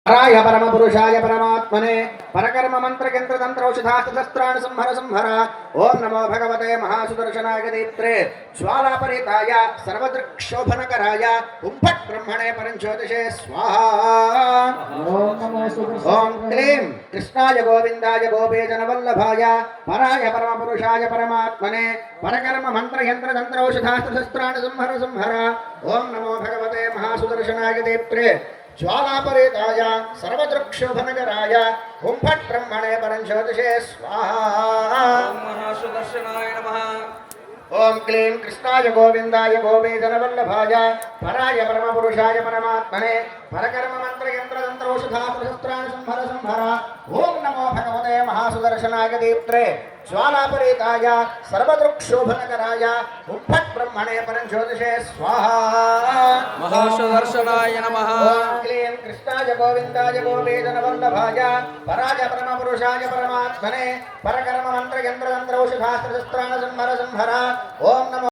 पराय परम पुरुषाय परमात्मने परकर्म मंत्र यंत्र तंत्र औषधास्त्र शस्त्राण संहर संहर ओम नमो भगवते महासुदर्शनाय दीप्त्रे ज्वालापरिताय सर्वदृक्शोभनकराय उम्फट् ब्रह्मणे परञ्ज्योतिषे स्वाहा ओम क्लीं कृष्णाय गोविंदाय गोपीजनवल्लभाय पराय परम पुरुषाय परमात्मने परकर्म मंत्र यंत्र तंत्र औषधास्त्र शस्त्राण संहर संहर ओम नमो भगवते महासुदर्शनाय दीप्त्रे ज्वालापरिताय सर्वदृक्शोभनकराय उम्फट् ब्रह्मणे परञ्ज्योतिषे स्वाहा महासुदर्शनाय नमः ओम क्लीं कृष्णाय गोविंदाय गोपीजनवल्लभाय पराय परमपुरुषाय परमात्मने परकर्म मंत्र यंत्र तंत्र औषधास्त्र शस्त्राण संहर संहर ओम नमो भगवते महासुदर्शनाय दीप्त्रे ज्वालापरिताय सर्वदृक्शोभनकराय उम्फट् ब्रह्मणे परञ्ज्योतिषे स्वाहा महासुदर्शनाय नमः ओम क्लीं कृष्णाय गोविंदाय गोपीजनवल्लभाय पराय परमपुरुषाय परमात्मने परकर्म मंत्र यंत्र तंत्र औषधास्त्र शस्त्राण संहर संहर ओम नमो